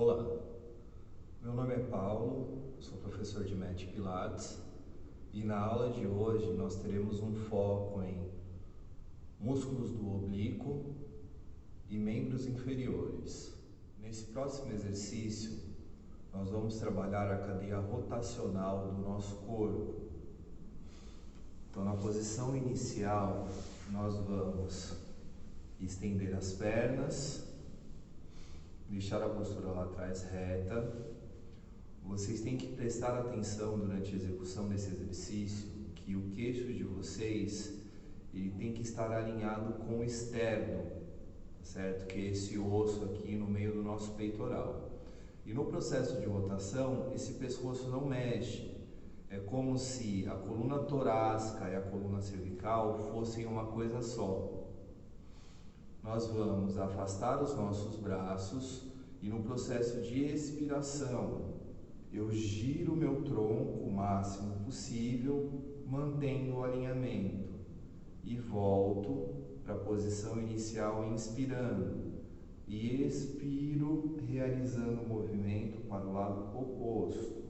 Olá, meu nome é Paulo, sou professor de MET Pilates e na aula de hoje nós teremos um foco em músculos do oblíquo e membros inferiores. Nesse próximo exercício nós vamos trabalhar a cadeia rotacional do nosso corpo. Então, na posição inicial nós vamos estender as pernas, deixar a postura lá atrás reta. Vocês têm que prestar atenção durante a execução desse exercício que o queixo de vocês ele tem que estar alinhado com o externo, certo? Que é esse osso aqui no meio do nosso peitoral. E no processo de rotação, esse pescoço não mexe. É como se a coluna torácica e a coluna cervical fossem uma coisa só. Nós vamos afastar os nossos braços e no processo de expiração eu giro o meu tronco o máximo possível, mantendo o alinhamento e volto para a posição inicial inspirando e expiro realizando o movimento para o lado oposto.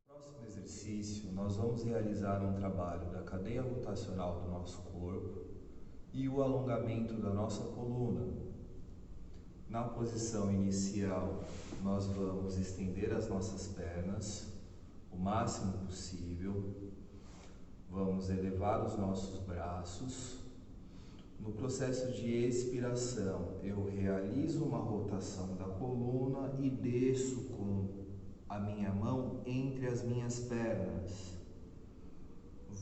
No próximo exercício, nós vamos realizar um trabalho da cadeia rotacional do nosso corpo e o alongamento da nossa coluna. Na posição inicial, nós vamos estender as nossas pernas o máximo possível, vamos elevar os nossos braços. No processo de expiração, eu realizo uma rotação da coluna e desço com a minha mão entre as minhas pernas.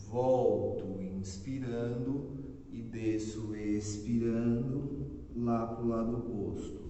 Volto inspirando e desço expirando lá para o lado oposto.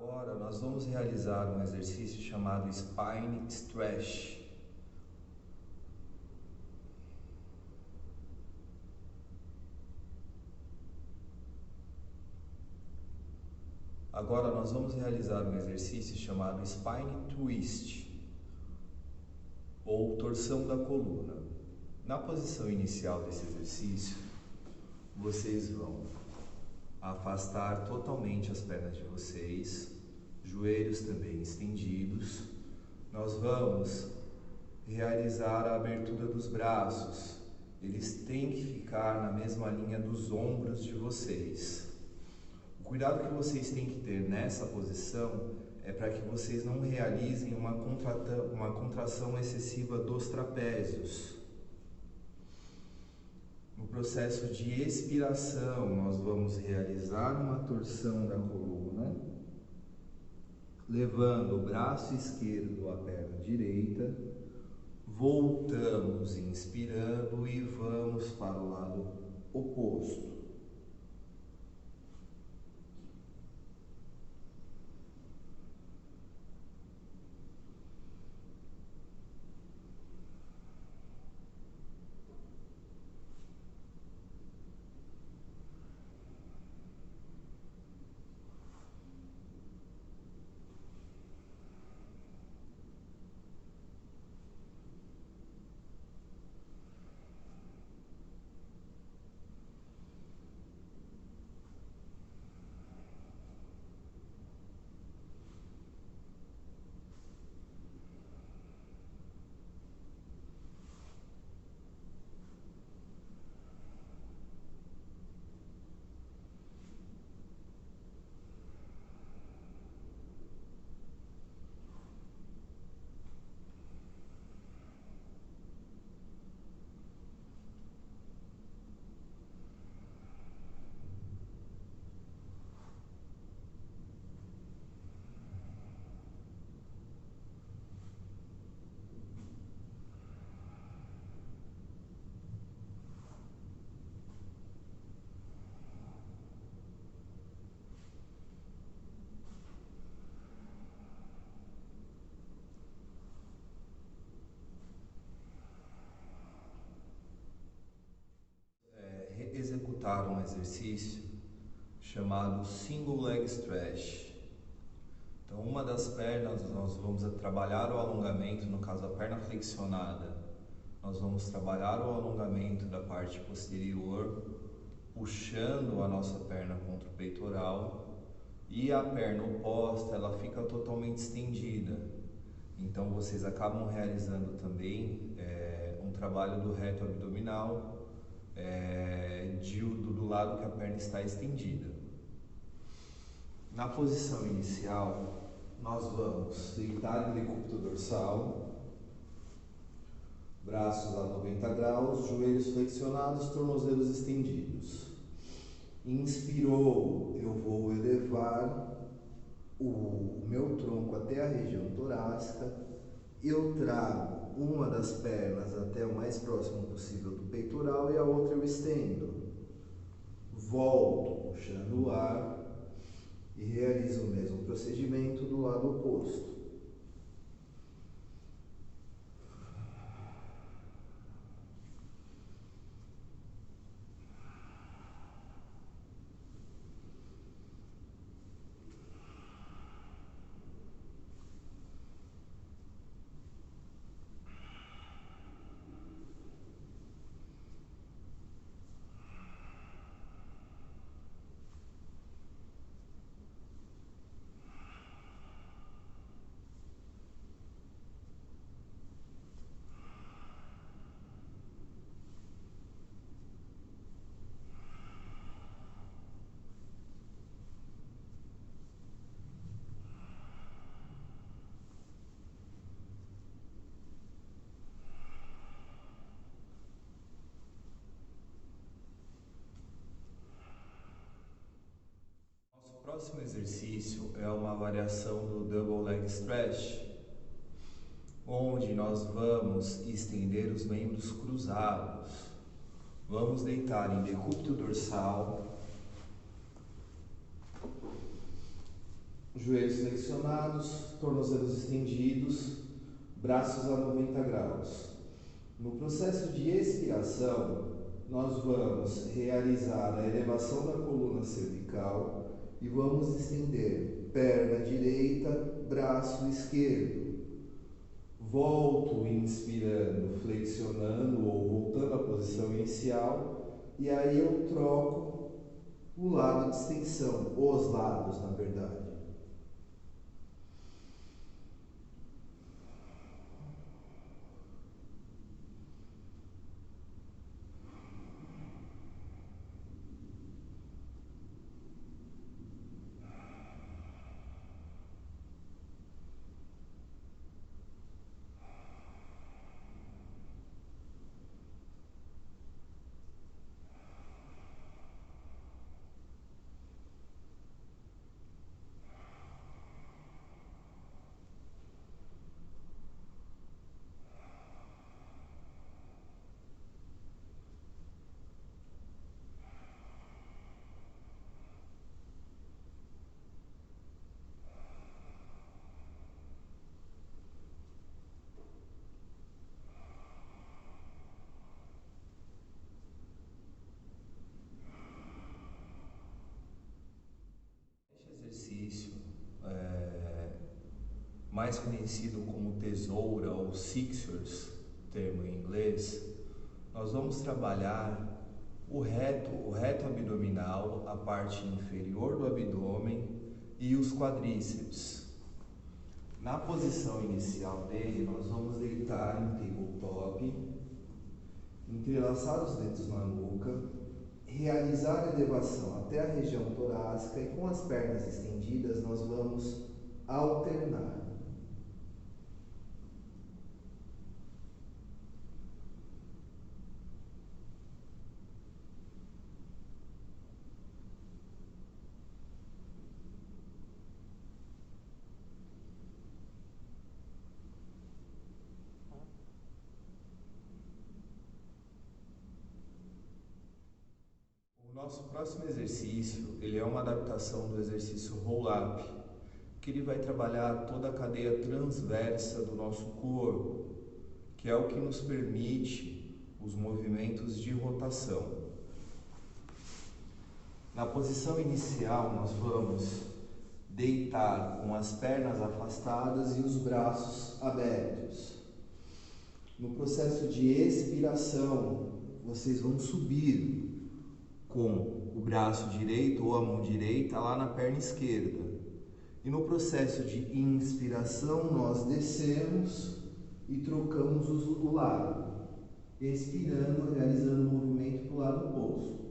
Agora nós vamos realizar um exercício chamado Spine Stretch. Agora nós vamos realizar um exercício chamado Spine Twist, ou torção da coluna. Na posição inicial desse exercício, vocês vão afastar totalmente as pernas de vocês, joelhos também estendidos. Nós vamos realizar a abertura dos braços. Eles têm que ficar na mesma linha dos ombros de vocês. O cuidado que vocês têm que ter nessa posição é para que vocês não realizem uma contração excessiva dos trapézios. No processo de expiração, nós vamos realizar uma torção da coluna, levando o braço esquerdo à perna direita, voltamos inspirando e vamos para o lado oposto. Executar um exercício chamado Single Leg Stretch. Então, uma das pernas nós vamos trabalhar o alongamento, no caso a perna flexionada, nós vamos trabalhar o alongamento da parte posterior, puxando a nossa perna contra o peitoral, e a perna oposta ela fica totalmente estendida. Então vocês acabam realizando também um trabalho do reto abdominal, do lado que a perna está estendida. Na posição inicial, nós vamos deitar em decúbito dorsal, braços a 90 graus, joelhos flexionados, tornozelos estendidos. Inspirou, eu vou elevar o meu tronco até a região torácica, eu trago uma das pernas até o mais próximo possível do peitoral e a outra eu estendo. Volto puxando o ar e realizo o mesmo procedimento do lado oposto. Nosso próximo exercício é uma variação do Double Leg Stretch, onde nós vamos estender os membros cruzados. Vamos deitar em decúbito dorsal, joelhos flexionados, tornozelos estendidos, braços a 90 graus. No processo de expiração, nós vamos realizar a elevação da coluna cervical e vamos estender perna direita, braço esquerdo. Volto inspirando, flexionando ou voltando à posição inicial, e aí eu troco o lado de extensão, os lados, na verdade. mais conhecido como tesoura ou sixers, termo em inglês, nós vamos trabalhar o reto abdominal, a parte inferior do abdômen e os quadríceps. Na posição inicial dele, nós vamos deitar em tabletop, entrelaçar os dedos na nuca, realizar a elevação até a região torácica e com as pernas estendidas nós vamos alternar. O nosso próximo exercício, ele é uma adaptação do exercício roll-up, que ele vai trabalhar toda a cadeia transversa do nosso corpo, que é o que nos permite os movimentos de rotação. Na posição inicial, nós vamos deitar com as pernas afastadas e os braços abertos. No processo de expiração, vocês vão subir com o braço direito ou a mão direita lá na perna esquerda. E no processo de inspiração, nós descemos e trocamos o lado, expirando, realizando o movimento para o lado oposto.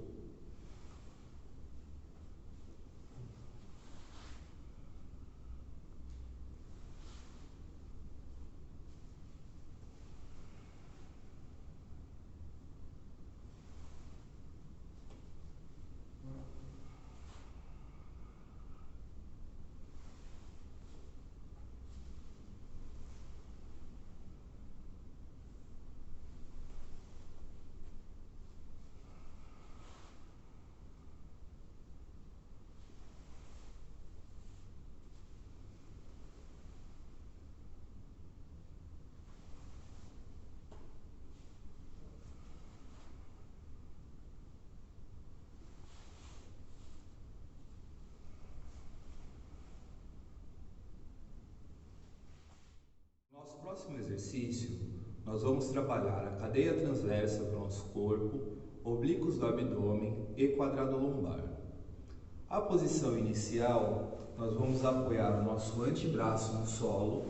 Nosso próximo exercício, nós vamos trabalhar a cadeia transversa do nosso corpo, oblíquos do abdômen e quadrado lombar. A posição inicial, nós vamos apoiar o nosso antebraço no solo,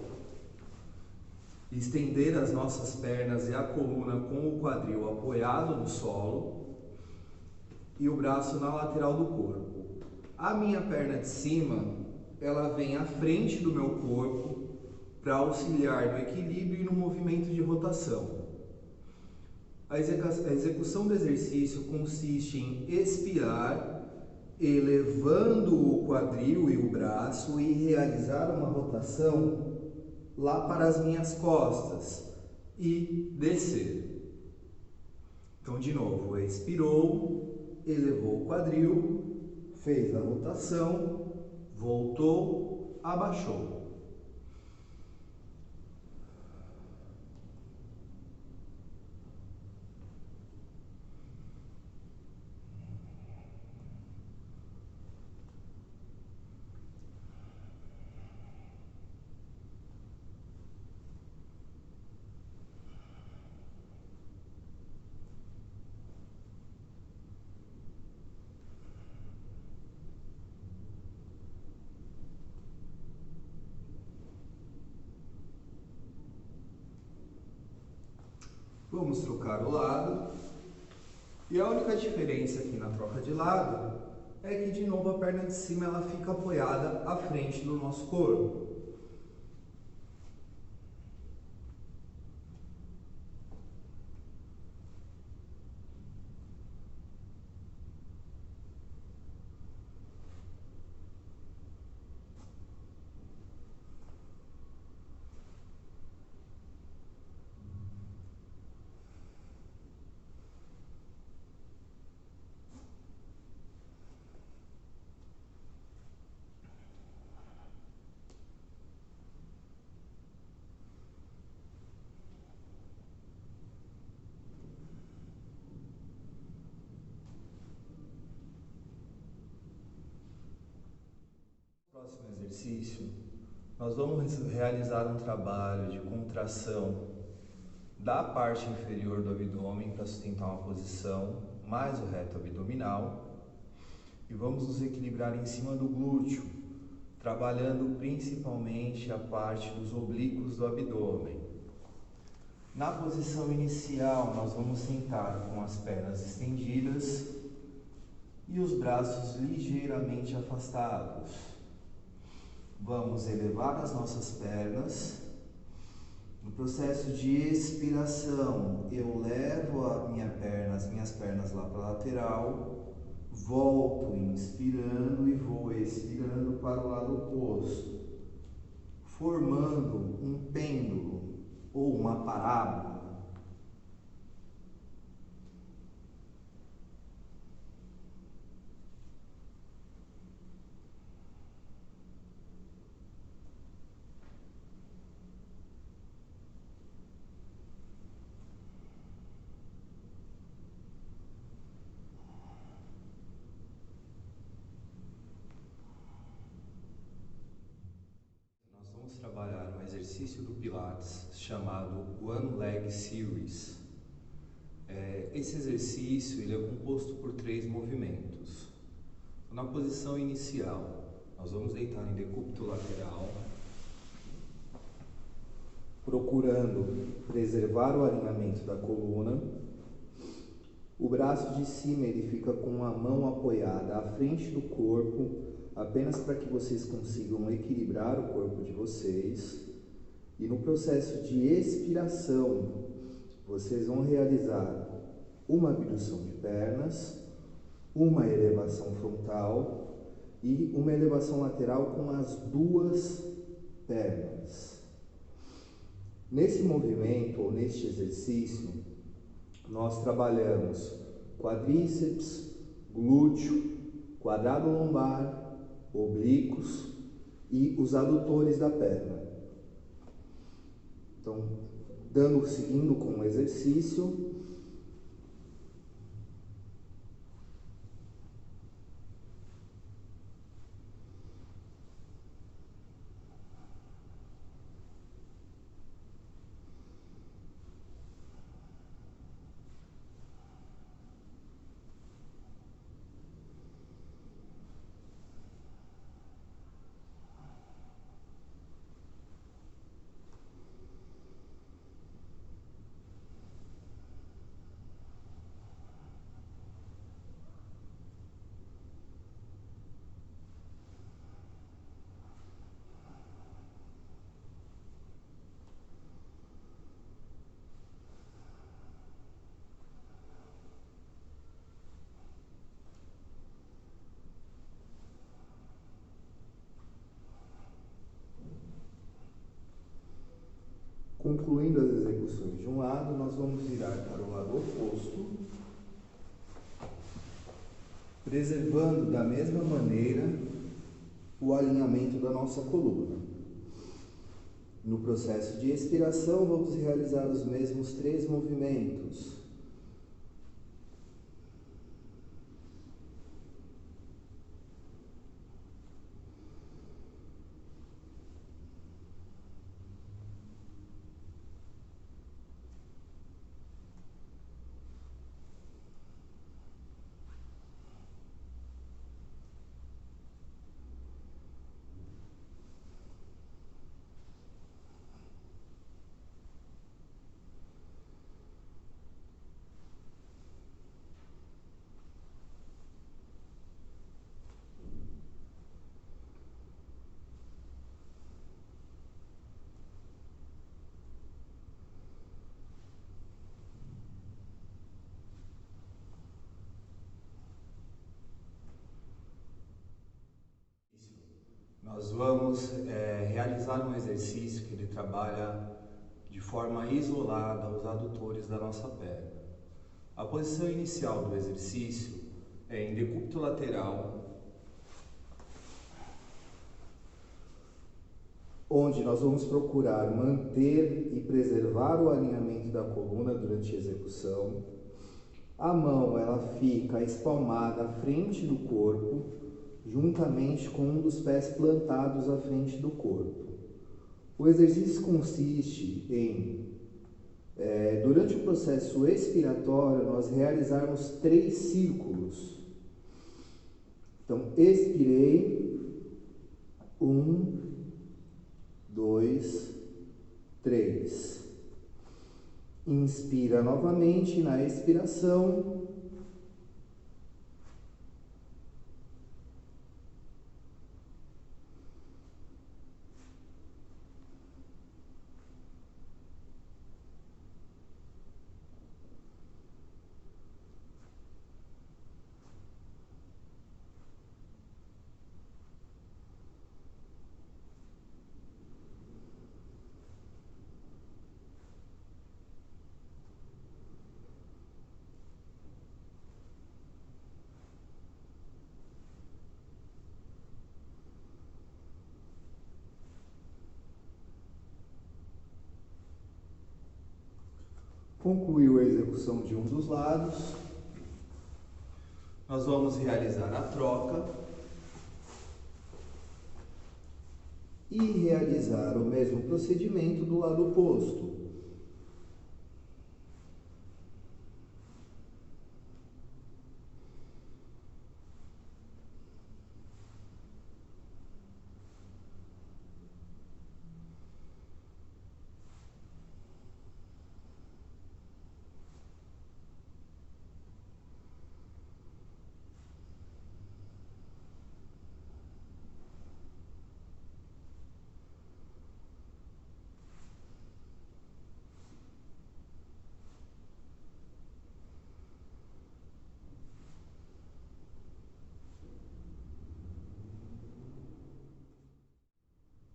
estender as nossas pernas e a coluna com o quadril apoiado no solo e o braço na lateral do corpo. A minha perna de cima, ela vem à frente do meu corpo para auxiliar no equilíbrio e no movimento de rotação. A execução do exercício consiste em expirar, elevando o quadril e o braço e realizar uma rotação lá para as minhas costas e descer. Então, de novo, expirou, elevou o quadril, fez a rotação, voltou, abaixou. Vamos trocar o lado. E a única diferença aqui na troca de lado é que, de novo, a perna de cima ela fica apoiada à frente do nosso corpo. Próximo exercício, Nós vamos realizar um trabalho de contração da parte inferior do abdômen para sustentar uma posição mais o reto abdominal e vamos nos equilibrar em cima do glúteo, trabalhando principalmente a parte dos oblíquos do abdômen. Na posição inicial, nós vamos sentar com as pernas estendidas e os braços ligeiramente afastados. Vamos elevar as nossas pernas. No processo de expiração, eu levo as minhas pernas lá para a lateral, volto inspirando e vou expirando para o lado oposto, formando um pêndulo ou uma parábola. Trabalhar um exercício do Pilates chamado One Leg Series. Esse exercício ele é composto por 3 movimentos. Na posição inicial, nós vamos deitar em decúbito lateral, procurando preservar o alinhamento da coluna. O braço de cima ele fica com a mão apoiada à frente do corpo, apenas para que vocês consigam equilibrar o corpo de vocês. E no processo de expiração, vocês vão realizar uma abdução de pernas, uma elevação frontal e uma elevação lateral com as 2 pernas. Nesse movimento, ou neste exercício, nós trabalhamos quadríceps, glúteo, quadrado lombar, oblíquos e os adutores da perna. Então, seguindo com o exercício. Concluindo as execuções de um lado, nós vamos virar para o lado oposto, preservando da mesma maneira o alinhamento da nossa coluna. No processo de expiração, vamos realizar os mesmos 3 movimentos. Nós vamos realizar um exercício que ele trabalha de forma isolada os adutores da nossa perna. A posição inicial do exercício é em decúbito lateral, onde nós vamos procurar manter e preservar o alinhamento da coluna durante a execução. A mão ela fica espalmada à frente do corpo, juntamente com um dos pés plantados à frente do corpo. O exercício consiste em, durante o processo expiratório, nós realizarmos 3 círculos. Então, expirei, 1, 2, 3. Inspira novamente na expiração. Concluiu a execução de um dos lados, nós vamos realizar a troca e realizar o mesmo procedimento do lado oposto.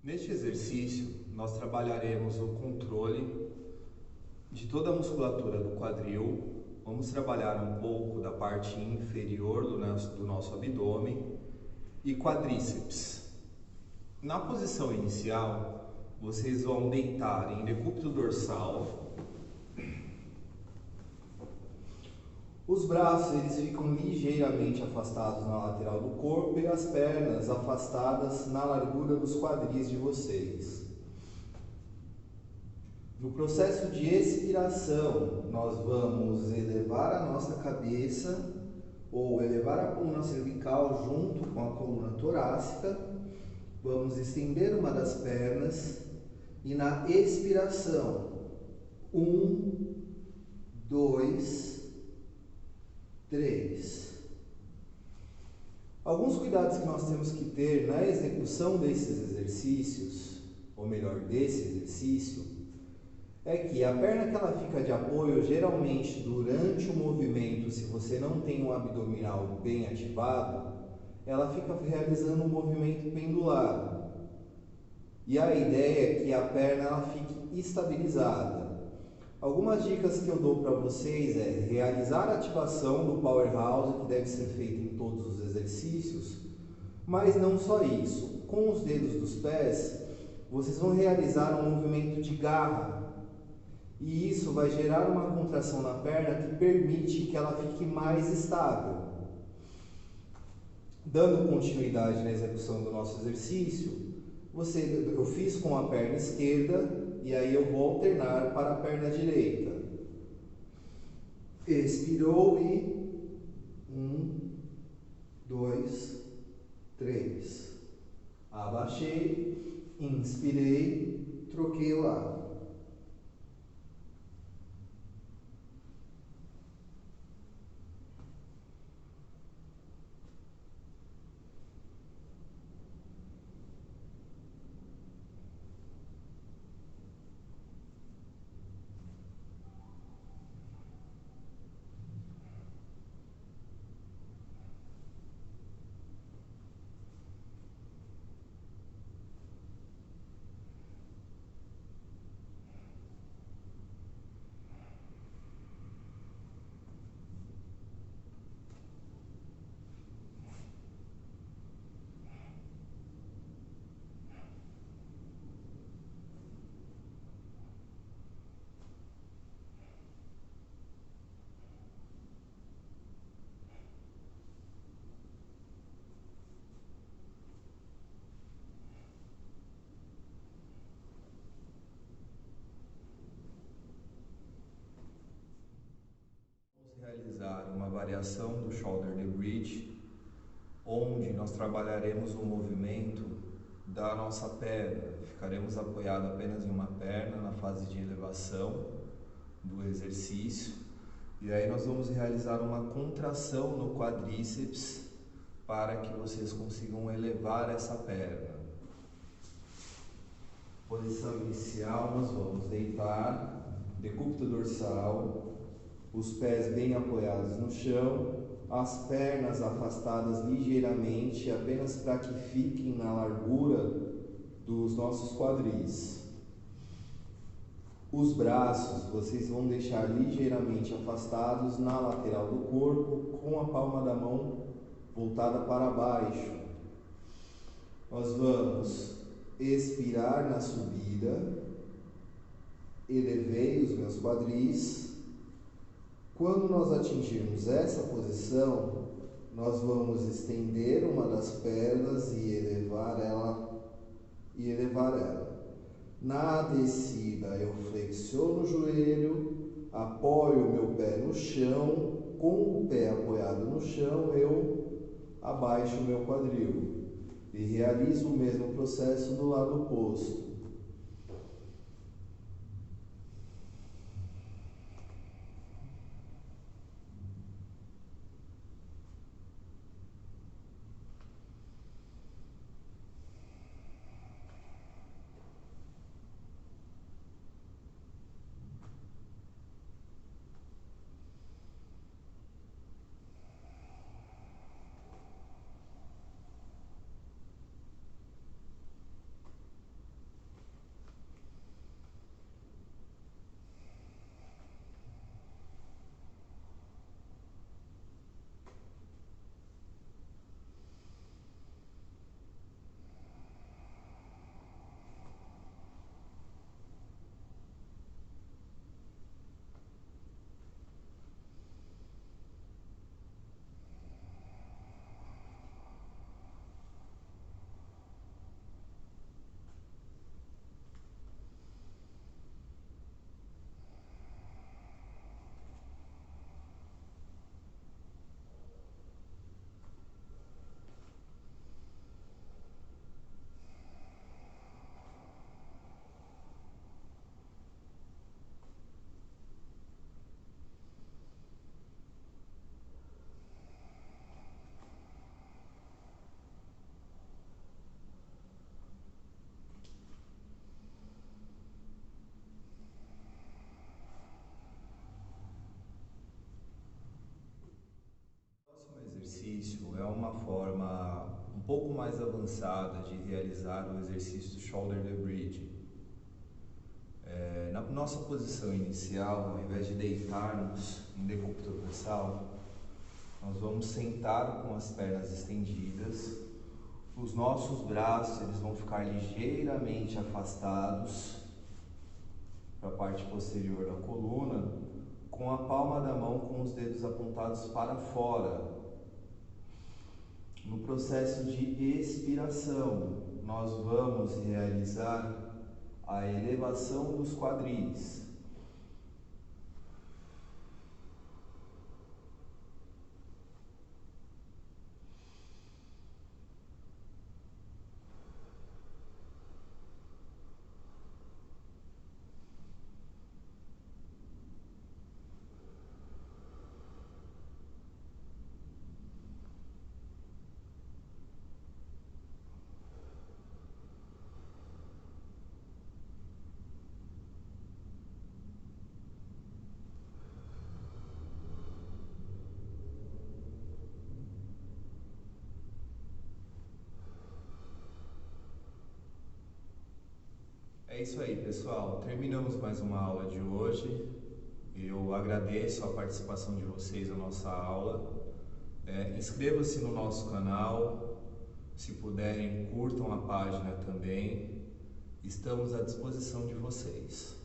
Neste exercício, nós trabalharemos o controle de toda a musculatura do quadril. Vamos trabalhar um pouco da parte inferior do nosso abdômen e quadríceps. Na posição inicial, vocês vão deitar em decúbito dorsal. Os braços eles ficam ligeiramente afastados na lateral do corpo e as pernas afastadas na largura dos quadris de vocês. No processo de expiração, nós vamos elevar a nossa cabeça ou elevar a coluna cervical junto com a coluna torácica. Vamos estender uma das pernas e na expiração, 1, 2, 3. Alguns cuidados que nós temos que ter na execução desses exercícios, ou melhor, desse exercício, é que a perna que ela fica de apoio, geralmente durante o movimento, se você não tem um abdominal bem ativado, ela fica realizando um movimento pendulado. E a ideia é que a perna ela fique estabilizada. Algumas dicas que eu dou para vocês é realizar a ativação do powerhouse, que deve ser feita em todos os exercícios, mas não só isso. Com os dedos dos pés, vocês vão realizar um movimento de garra, e isso vai gerar uma contração na perna que permite que ela fique mais estável. Dando continuidade na execução do nosso exercício, eu fiz com a perna esquerda e aí eu vou alternar para a perna direita. Expirou e 1, 2, 3. Abaixei, inspirei, troquei o lado. variação do shoulder the bridge, onde nós trabalharemos o movimento da nossa perna. Ficaremos apoiados apenas em uma perna na fase de elevação do exercício, e aí nós vamos realizar uma contração no quadríceps para que vocês consigam elevar essa perna. Posição inicial, nós vamos deitar, decúbito dorsal, os pés bem apoiados no chão, as pernas afastadas ligeiramente, apenas para que fiquem na largura dos nossos quadris. Os braços vocês vão deixar ligeiramente afastados na lateral do corpo, com a palma da mão voltada para baixo. Nós vamos expirar na subida, elevei os meus quadris. Quando nós atingirmos essa posição, nós vamos estender uma das pernas e elevar ela. Na descida, eu flexiono o joelho, apoio o meu pé no chão, com o pé apoiado no chão, eu abaixo o meu quadril e realizo o mesmo processo do lado oposto. É uma forma um pouco mais avançada de realizar o exercício do shoulder the bridge. Na nossa posição inicial, ao invés de deitarmos em decúbito dorsal, nós vamos sentar com as pernas estendidas. Os nossos braços eles vão ficar ligeiramente afastados para a parte posterior da coluna, com a palma da mão com os dedos apontados para fora. No processo de expiração, nós vamos realizar a elevação dos quadris. É isso aí, pessoal. Terminamos mais uma aula de hoje. Eu agradeço a participação de vocês na nossa aula. Inscreva-se no nosso canal. Se puderem, curtam a página também. Estamos à disposição de vocês.